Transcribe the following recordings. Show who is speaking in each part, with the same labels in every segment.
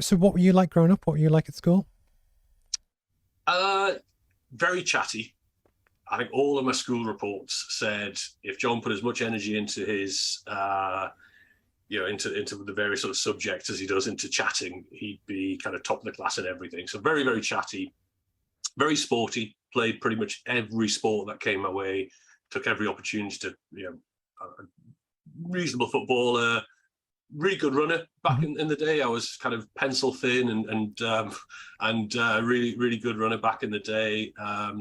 Speaker 1: So what were you like growing up? What were you like at school?
Speaker 2: Uh, Very chatty. I think all of my school reports said if John put as much energy into his, into the various sort of subjects as he does into chatting, he'd be kind of top of the class in everything. So very, very chatty, very sporty. Played pretty much every sport that came my way. Took every opportunity to, a reasonable footballer, really good runner back
Speaker 1: Hmm.
Speaker 2: in the day. I was kind of pencil thin and really really good runner back in the day.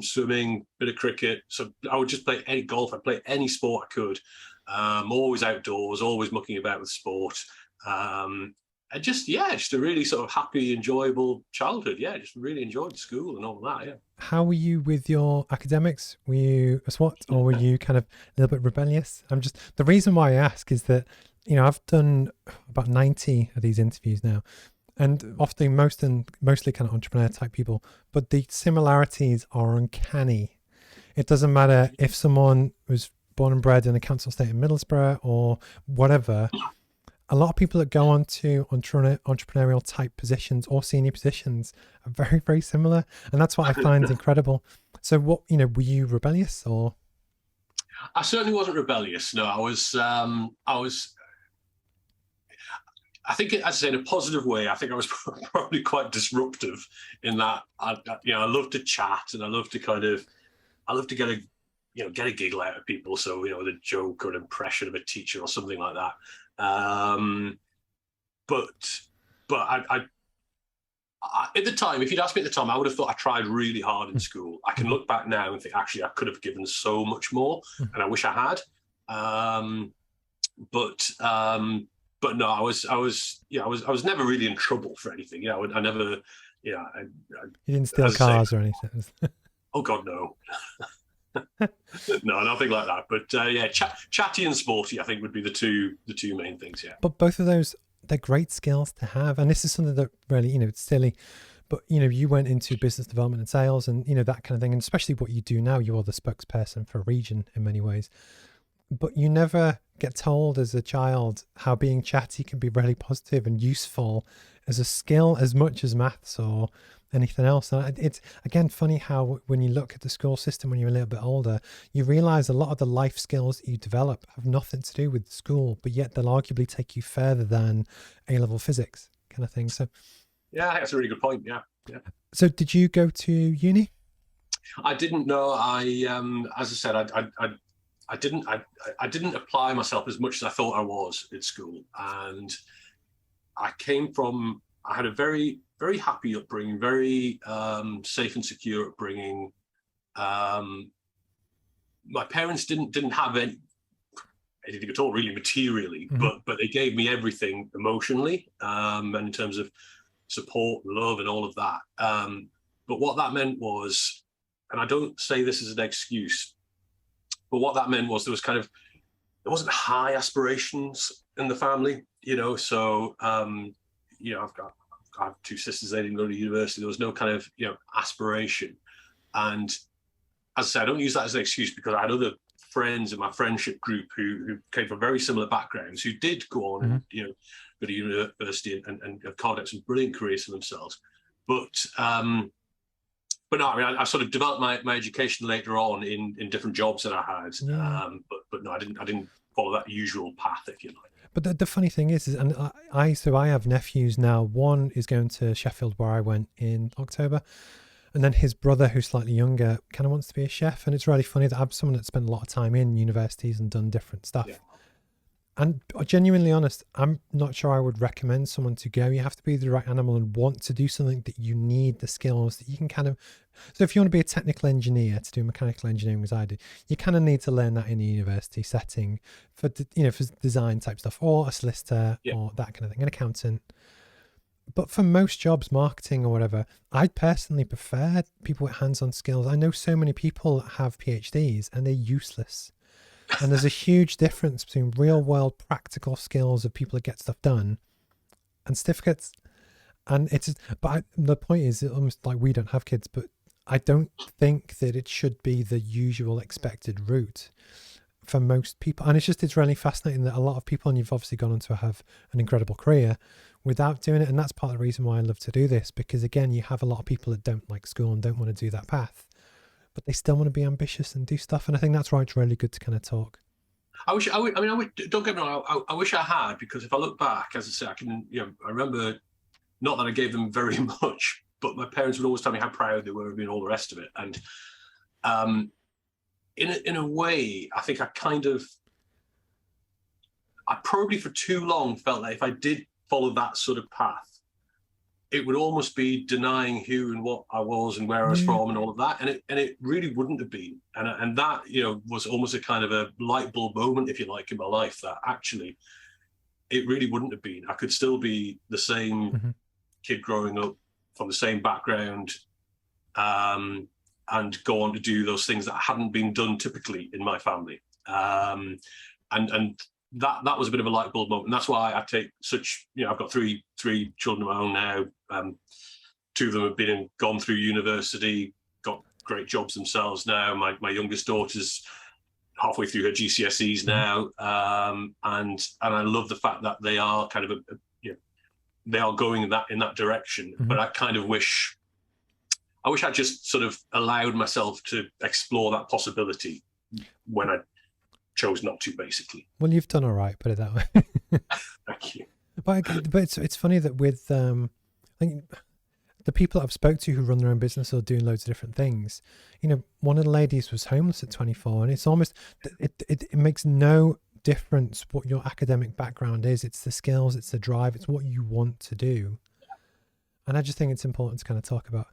Speaker 2: Swimming, bit of cricket. So I would just play any golf. I'd play any sport I could. Always outdoors, always mucking about with sport. And just a really sort of happy, enjoyable childhood. Yeah, just really enjoyed school and all that. Yeah.
Speaker 1: How were you with your academics? Were you a SWAT or were you kind of a little bit rebellious? The reason why I ask is that, I've done about 90 of these interviews now, and often mostly kind of entrepreneur type people, but the similarities are uncanny. It doesn't matter if someone was born and bred in a council estate in Middlesbrough or whatever. A lot of people that go on to entrepreneurial type positions or senior positions are very, very similar. And that's what I find incredible. So what, were you rebellious or?
Speaker 2: I certainly wasn't rebellious. No, I was. I was. I think, as I say, in a positive way, I think I was probably quite disruptive in that. I love to chat and I love to get a giggle out of people. So, the joke or an impression of a teacher or something like that. But, but at the time, if you'd asked me at the time, I would have thought I tried really hard in school. I can
Speaker 1: Mhm.
Speaker 2: look back now and think, actually, I could have given so much more, and I wish I had. Um, but no, I was never really in trouble for anything. I never,
Speaker 1: You didn't steal
Speaker 2: as I say,
Speaker 1: cars or anything.
Speaker 2: oh God, no, no, nothing like that. But chatty and sporty, I think would be the two main things. Yeah,
Speaker 1: But both of those, they're great skills to have. And this is something that really, it's silly, but you went into business development and sales and, that kind of thing. And especially what you do now, you are the spokesperson for a region in many ways. But you never get told as a child how being chatty can be really positive and useful as a skill as much as maths or anything else. And it's again funny how when you look at the school system when you're a little bit older, you realize a lot of the life skills that you develop have nothing to do with school, but yet they'll arguably take you further than A-level physics kind of thing. So,
Speaker 2: yeah, that's a really good point. Yeah, yeah.
Speaker 1: so did you go to uni?
Speaker 2: I didn't know. As I said, I didn't apply myself as much as I thought I was at school, and I had a very, very happy upbringing, very safe and secure upbringing. Um, my parents didn't have anything at all really materially,
Speaker 1: Hmm.
Speaker 2: but they gave me everything emotionally, and in terms of support, love, and all of that. But what that meant was, and I don't say this as an excuse, but what that meant was there wasn't high aspirations in the family, So I have two sisters. They didn't go to university. There was no kind of aspiration. And as I said, I don't use that as an excuse because I had other friends in my friendship group who came from very similar backgrounds who did go on
Speaker 1: Hmm.
Speaker 2: and go to university and have carved out some brilliant careers for themselves. But but no, I mean, I sort of developed my education later on in different jobs that I had.
Speaker 1: Yeah.
Speaker 2: But no, I didn't follow that usual path, if you like.
Speaker 1: But the funny thing is and I have nephews now. One is going to Sheffield where I went in October. And then his brother, who's slightly younger, kind of wants to be a chef. And it's really funny that I'm someone that spent a lot of time in universities and done different
Speaker 2: Yeah,
Speaker 1: stuff. And genuinely honest, I'm not sure I would recommend someone to go. You have to be the right animal and want to do something that you need the skills that you can kind of. So if you want to be a technical engineer to do mechanical engineering as I do, you kind of need to learn that in a university setting for for design type stuff, or a solicitor
Speaker 2: yeah,
Speaker 1: or that kind of thing, an accountant. But for most jobs, marketing or whatever, I personally prefer people with hands-on skills. I know so many people that have PhDs and they're useless. And there's a huge difference between real-world practical skills of people that get stuff done and certificates. And the point is, it's almost like we don't have kids, but I don't think that it should be the usual expected route for most people. And it's really fascinating that a lot of people, and you've obviously gone on to have an incredible career, without doing it. And that's part of the reason why I love to do this, because again, you have a lot of people that don't like school and don't want to do that path, but they still want to be ambitious and do stuff. And I think that's why it's really good to kind of talk.
Speaker 2: I wish, don't get me wrong, I wish I had, because if I look back, as I say, I remember, not that I gave them very much, but my parents would always tell me how proud they were of me and all the rest of it. And in a way, I think I probably for too long felt that if I did follow that sort of path, it would almost be denying who and what I was and where I was from and all of that. And it really wouldn't have been. And that, was almost a kind of a light bulb moment, if you like, in my life, that actually it really wouldn't have been. I could still be the same kid growing up from the same background, and go on to do those things that hadn't been done typically in my family. And that was a bit of a light bulb moment. And that's why I take such, I've got three children of my own now. Two of them have gone through university, got great jobs themselves now. My youngest daughter's halfway through her GCSEs now. And I love the fact that they are kind of they are going in that direction. But I kind of wish I just sort of allowed myself to explore that possibility when I chose not to, basically.
Speaker 1: Well, you've done all right, put it that way.
Speaker 2: Thank you.
Speaker 1: But it's funny that with I think the people that I've spoke to who run their own business or doing loads of different things, one of the ladies was homeless at 24, and it's almost it makes no difference what your academic background is. It's the skills, it's the drive, it's what you want to do. And I just think it's important to kind of talk about.